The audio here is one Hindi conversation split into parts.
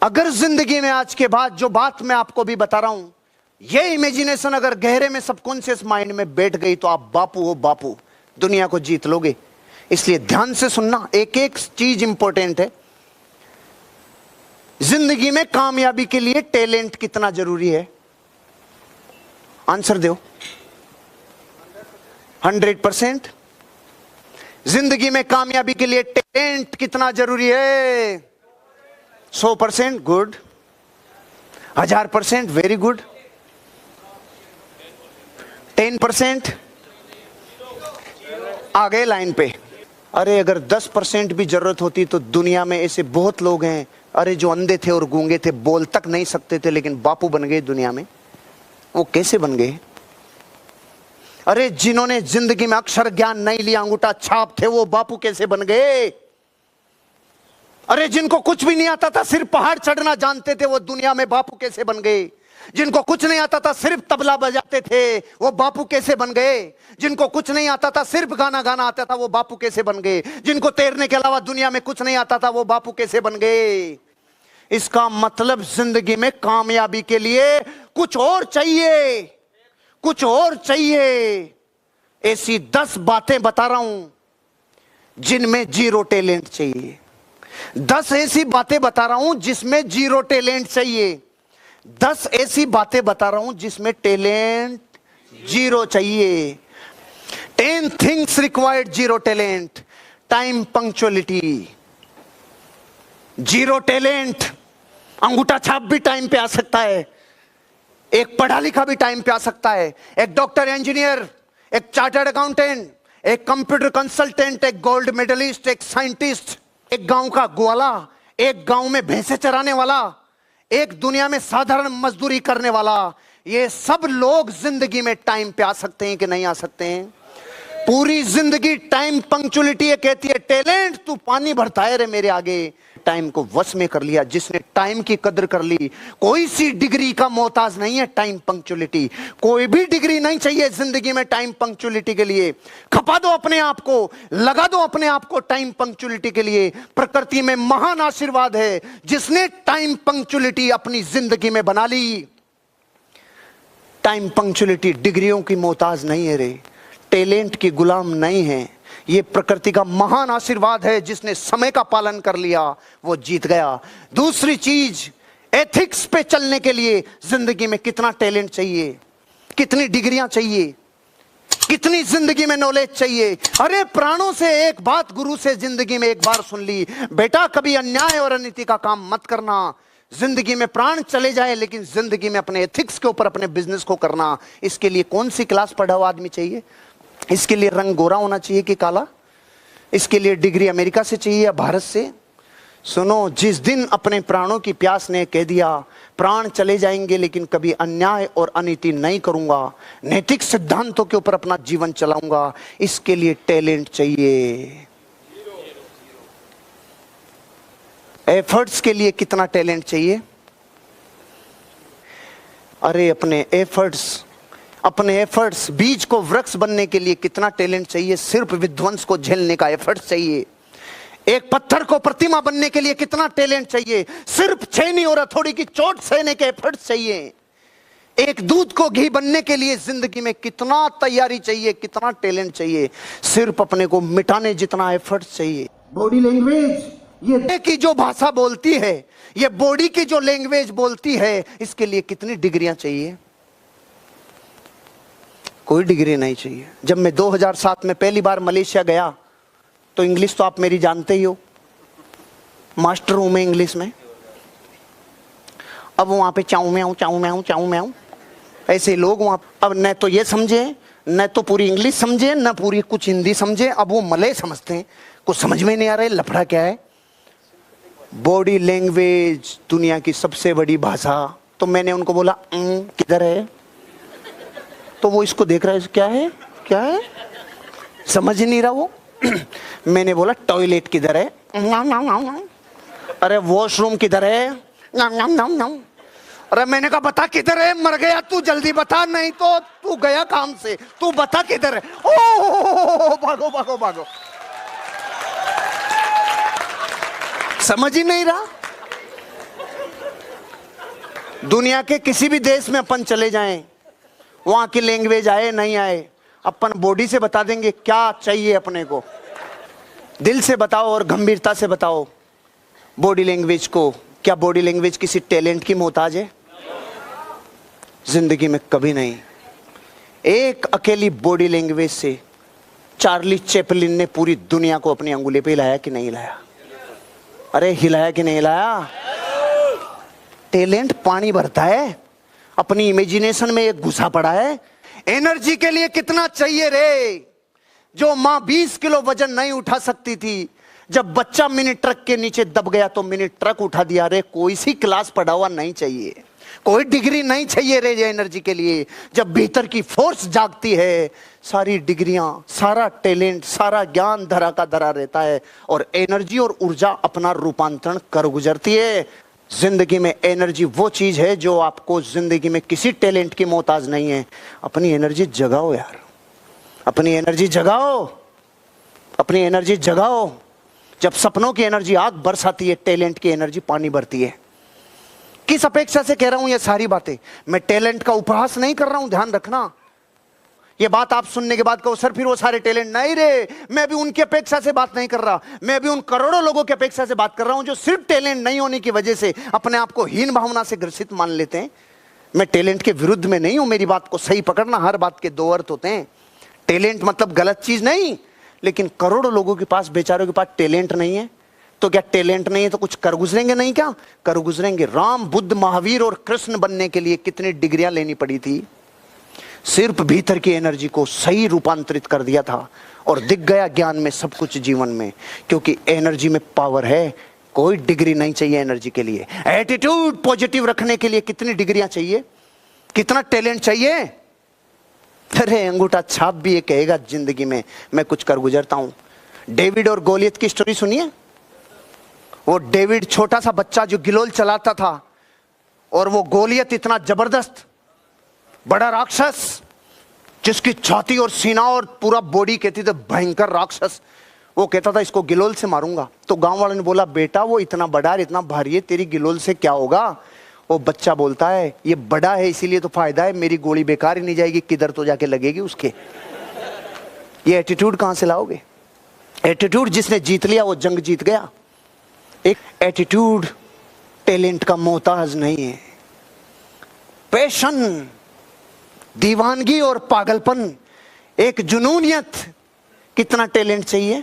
अगर जिंदगी में आज के बाद जो बात मैं आपको भी बता रहा हूं, ये इमेजिनेशन अगर गहरे में सबकॉन्शियस माइंड में बैठ गई तो आप बापू हो बापू, दुनिया को जीत लोगे। इसलिए ध्यान से सुनना, एक एक चीज इंपॉर्टेंट है। जिंदगी में कामयाबी के लिए टैलेंट कितना जरूरी है? आंसर दो। 100%। जिंदगी में कामयाबी के लिए टैलेंट कितना जरूरी है? 100%। गुड। 1000%। Very good. 10%। आ गए लाइन पे। अरे अगर 10% भी जरूरत होती तो दुनिया में ऐसे बहुत लोग हैं, अरे जो अंधे थे और गूंगे थे, बोल तक नहीं सकते थे, लेकिन बापू बन गए दुनिया में। वो कैसे बन गए? अरे जिन्होंने जिंदगी में अक्षर ज्ञान नहीं लिया, अंगूठा छाप थे, वो बापू कैसे बन गए? अरे जिनको कुछ भी नहीं आता था, सिर्फ पहाड़ चढ़ना जानते थे, वो दुनिया में बापू कैसे बन गए? जिनको कुछ नहीं आता था, सिर्फ तबला बजाते थे, वो बापू कैसे बन गए? जिनको कुछ नहीं आता था, सिर्फ गाना गाना आता था, वो बापू कैसे बन गए? जिनको तैरने के अलावा दुनिया में कुछ नहीं आता था, वो बापू कैसे बन गए? इसका मतलब जिंदगी में कामयाबी के लिए कुछ और चाहिए, कुछ और चाहिए। ऐसी 10 बातें बता रहा हूं जिनमें जीरो टैलेंट चाहिए। 10 ऐसी बातें बता रहा हूं जिसमें जीरो टैलेंट चाहिए। 10 ऐसी बातें बता रहा हूं जिसमें टैलेंट जीरो चाहिए। 10 things required zero talent. Time punctuality, zero talent. अंगूठा छाप भी टाइम पे आ सकता है, एक पढ़ा लिखा भी टाइम पे आ सकता है, एक डॉक्टर, इंजीनियर, एक चार्टर्ड अकाउंटेंट, एक कंप्यूटर कंसल्टेंट, एक गोल्ड मेडलिस्ट, एक साइंटिस्ट, एक गांव का ग्वाला, एक गांव में भैंसे चराने वाला, एक दुनिया में साधारण मजदूरी करने वाला, ये सब लोग जिंदगी में टाइम पे आ सकते हैं कि नहीं आ सकते हैं? पूरी जिंदगी टाइम पंक्चुअलिटी कहती है, टैलेंट तू पानी भरता है रे मेरे आगे। टाइम को वश में कर लिया जिसने टाइम की कदर कर ली, कोई सी डिग्री का मोहताज नहीं है टाइम पंक्चुअलिटी। कोई भी डिग्री नहीं चाहिए जिंदगी में टाइम पंक्चुअलिटी के लिए। खपा दो अपने आप को, लगा दो अपने आप को टाइम पंक्चुअलिटी के लिए। प्रकृति में महान आशीर्वाद है जिसने टाइम पंक्चुअलिटी अपनी जिंदगी में बना ली। टाइम पंक्चुअलिटी डिग्रियों की मोहताज नहीं है रे, टैलेंट की गुलाम नहीं है। ये प्रकृति का महान आशीर्वाद है, जिसने समय का पालन कर लिया वो जीत गया। दूसरी चीज, एथिक्स पे चलने के लिए जिंदगी में कितना टैलेंट चाहिए, कितनी डिग्रियां चाहिए, कितनी जिंदगी में नॉलेज चाहिए। अरे प्राणों से एक बात गुरु से जिंदगी में एक बार सुन ली, बेटा कभी अन्याय और अनीति का काम मत करना। जिंदगी में प्राण चले जाए लेकिन जिंदगी में अपने एथिक्स के ऊपर अपने बिजनेस को करना। इसके लिए कौन सी क्लास पढ़ा हुआ आदमी चाहिए? इसके लिए रंग गोरा होना चाहिए कि काला? इसके लिए डिग्री अमेरिका से चाहिए या भारत से? सुनो, जिस दिन अपने प्राणों की प्यास ने कह दिया प्राण चले जाएंगे लेकिन कभी अन्याय और अनीति नहीं करूंगा, नैतिक सिद्धांतों के ऊपर अपना जीवन चलाऊंगा, इसके लिए टैलेंट चाहिए। एफर्ट्स के लिए कितना टैलेंट चाहिए? अरे अपने एफर्ट्स, बीज को वृक्ष बनने के लिए कितना टैलेंट चाहिए? सिर्फ विध्वंस को झेलने का एफर्ट चाहिए। एक पत्थर को प्रतिमा बनने के लिए कितना टैलेंट चाहिए? सिर्फ छेनी और हथौड़ी की चोट सहने के एफर्ट चाहिए। एक दूध को घी बनने के लिए जिंदगी में कितना तैयारी चाहिए, कितना टैलेंट चाहिए? सिर्फ अपने को मिटाने जितना एफर्ट चाहिए। बॉडी लैंग्वेज, ये की जो भाषा बोलती है, ये बॉडी की जो लैंग्वेज बोलती है, इसके लिए कितनी डिग्रियां चाहिए? कोई डिग्री नहीं चाहिए। जब मैं 2007 में पहली बार मलेशिया गया तो इंग्लिश तो आप मेरी जानते ही हो, मास्टर हूं मैं इंग्लिश में। अब वहां पे चाऊ म्याऊ ऐसे लोग वहां, अब न तो ये समझे, न तो पूरी इंग्लिश समझे, न पूरी कुछ हिंदी समझे। अब वो मलय समझते हैं, कुछ समझ में नहीं आ रहा है लफड़ा क्या है। बॉडी लैंग्वेज दुनिया की सबसे बड़ी भाषा। तो मैंने उनको बोला किधर है? तो वो इसको देख रहा है, क्या है क्या है, समझ नहीं रहा वो। मैंने बोला टॉयलेट किधर है? अरे वॉशरूम किधर है? अरे मैंने कहा बता किधर है, मर गया तू, जल्दी बता, नहीं तो तू गया काम से, तू बता किधर है। ओ भागो भागो भागो, समझ ही नहीं रहा। दुनिया के किसी भी देश में अपन चले जाएं, वहां की लैंग्वेज आए नहीं आए, अपन बॉडी से बता देंगे क्या चाहिए अपने को। दिल से बताओ और गंभीरता से बताओ बॉडी लैंग्वेज को। क्या बॉडी लैंग्वेज किसी टैलेंट की मोहताज है? जिंदगी में कभी नहीं। एक अकेली बॉडी लैंग्वेज से चार्ली चैपलिन ने पूरी दुनिया को अपनी अंगुली पे हिलाया कि नहीं हिलाया? अरे हिलाया कि नहीं हिलाया? टैलेंट पानी भरता है, अपनी इमेजिनेशन में एक घुसा पड़ा है। एनर्जी के लिए कितना चाहिए रे? जो मां 20 किलो वजन नहीं उठा सकती थी, जब बच्चा मिनी ट्रक के नीचे दब गया तो मिनी ट्रक उठा दिया। रे कोई सी क्लास पढ़ा हुआ नहीं चाहिए, कोई डिग्री नहीं चाहिए रे एनर्जी के लिए। जब भीतर की फोर्स जागती है, सारी डिग्रियां, सारा टैलेंट, सारा ज्ञान धरा का धरा रहता है और एनर्जी और ऊर्जा अपना रूपांतरण कर गुजरती है। जिंदगी में एनर्जी वो चीज है जो आपको जिंदगी में किसी टैलेंट की मोहताज नहीं है। अपनी एनर्जी जगाओ यार, अपनी एनर्जी जगाओ, अपनी एनर्जी जगाओ। जब सपनों की एनर्जी आग बरसाती है, टैलेंट की एनर्जी पानी भरती है। किस अपेक्षा से कह रहा हूं ये सारी बातें? मैं टैलेंट का उपहास नहीं कर रहा हूं, ध्यान रखना। ये बात आप सुनने के बाद कहो सर फिर वो सारे टैलेंट नहीं रे, मैं भी उनकी अपेक्षा से बात नहीं कर रहा। मैं भी उन करोड़ों लोगों की अपेक्षा से बात कर रहा हूं जो सिर्फ टैलेंट नहीं होने की वजह से अपने आप को हीन भावना से ग्रसित मान लेते हैं। मैं टैलेंट के विरुद्ध में नहीं हूं, मेरी बात को सही पकड़ना। हर बात के दो अर्थ होते हैं। टैलेंट मतलब गलत चीज नहीं, लेकिन करोड़ों लोगों के पास, बेचारों के पास टैलेंट नहीं है। तो क्या टैलेंट नहीं है तो कुछ कर गुजरेंगे नहीं? क्या कर गुजरेंगे? राम, बुद्ध, महावीर और कृष्ण बनने के लिए कितनी डिग्रियां लेनी पड़ी थी? सिर्फ भीतर की एनर्जी को सही रूपांतरित कर दिया था और दिख गया ज्ञान में सब कुछ जीवन में। क्योंकि एनर्जी में पावर है, कोई डिग्री नहीं चाहिए एनर्जी के लिए। एटीट्यूड पॉजिटिव रखने के लिए कितनी डिग्रियां चाहिए, कितना टैलेंट चाहिए? अरे अंगूठा छाप भी ये कहेगा जिंदगी में मैं कुछ कर गुजरता हूं। डेविड और गोलियत की स्टोरी सुनिए। वो डेविड छोटा सा बच्चा जो गिलोल चलाता था, और वो गोलियत इतना जबरदस्त बड़ा राक्षस जिसकी छाती और सीना और पूरा बॉडी कहती थी भयंकर राक्षस। वो कहता था इसको गिलोल से मारूंगा। तो गांव वालों ने बोला बेटा वो इतना बड़ा है, इतना भारी है, तेरी गिलोल से क्या होगा? वो बच्चा बोलता है ये बड़ा है इसीलिए तो फायदा है, मेरी गोली बेकार ही नहीं जाएगी, किधर तो जाके लगेगी उसके। ये एटीट्यूड कहां से लाओगे? एटीट्यूड जिसने जीत लिया वो जंग जीत गया। एक एटीट्यूड टैलेंट का मोहताज नहीं है। पैशन, दीवानगी और पागलपन, एक जुनूनियत, कितना टैलेंट चाहिए?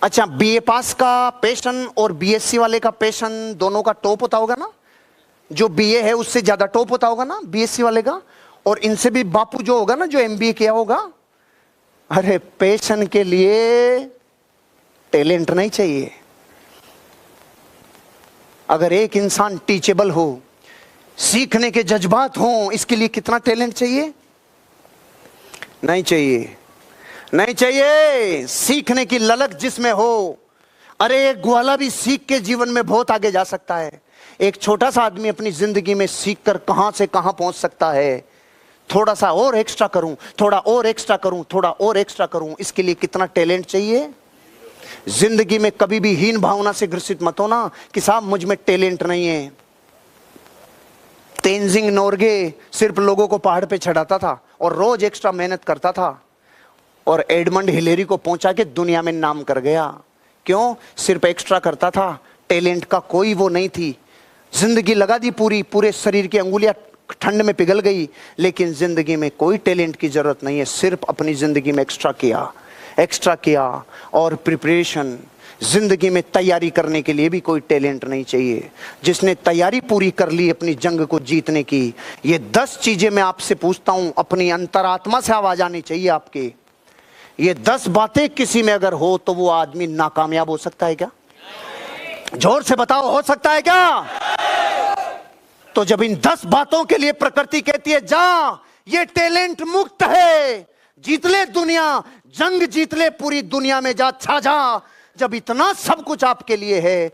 अच्छा, बीए पास का पैशन और बीएससी वाले का पैशन दोनों का टॉप होता होगा ना? जो बीए है उससे ज्यादा टॉप होता होगा ना बीएससी वाले का, और इनसे भी बापू जो होगा ना जो एमबीए किया होगा। अरे पैशन के लिए टैलेंट नहीं चाहिए। अगर एक इंसान टीचेबल हो, सीखने के जज्बात हों, इसके लिए कितना टैलेंट चाहिए? नहीं चाहिए, नहीं चाहिए। सीखने की ललक जिसमें हो, अरे एक ग्वाला भी सीख के जीवन में बहुत आगे जा सकता है। एक छोटा सा आदमी अपनी जिंदगी में सीख कर कहां से कहां पहुंच सकता है। थोड़ा सा और एक्स्ट्रा करूं, थोड़ा और एक्स्ट्रा करूं, थोड़ा और एक्स्ट्रा करूं, इसके लिए कितना टैलेंट चाहिए? जिंदगी में कभी भी हीन भावना से ग्रसित मत होना कि साहब मुझ में टैलेंट नहीं है। तेंजिंग नोर्गे सिर्फ लोगों को पहाड़ पे चढ़ाता था और रोज एक्स्ट्रा मेहनत करता था, और एडमंड हिलेरी को पहुंचा के दुनिया में नाम कर गया। क्यों? सिर्फ एक्स्ट्रा करता था, टैलेंट का कोई वो नहीं थी। जिंदगी लगा दी पूरी, पूरे शरीर की अंगुलियां ठंड में पिघल गई, लेकिन जिंदगी में कोई टैलेंट की जरूरत नहीं है। सिर्फ अपनी जिंदगी में एक्स्ट्रा किया, एक्स्ट्रा किया। और प्रिपरेशन, जिंदगी में तैयारी करने के लिए भी कोई टैलेंट नहीं चाहिए। जिसने तैयारी पूरी कर ली अपनी जंग को जीतने की, ये 10 चीजें मैं आपसे पूछता हूं, अपनी अंतरात्मा से आवाज आनी चाहिए आपके। ये 10 बातें किसी में अगर हो तो वो आदमी नाकामयाब हो सकता है क्या? जोर से बताओ, हो सकता है क्या? तो जब इन 10 बातों के लिए प्रकृति कहती है जा, ये टैलेंट मुक्त है, जीत ले दुनिया, जंग जीत ले पूरी दुनिया में, जा छा जा। जब इतना सब कुछ आपके लिए है,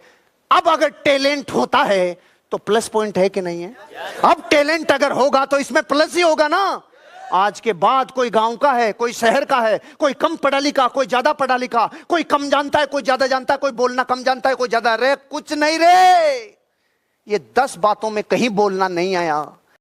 अब अगर टैलेंट होता है तो प्लस पॉइंट है कि नहीं है? अब टैलेंट अगर होगा तो इसमें प्लस ही होगा ना। आज के बाद कोई गांव का है, कोई शहर का है, कोई कम पढ़ा लिखा, कोई ज्यादा पढ़ा लिखा, कोई कम जानता है, कोई ज्यादा जानता है, कोई बोलना कम जानता है, कोई ज्यादा। रे कुछ नहीं रे, ये 10 बातों में कहीं बोलना नहीं आया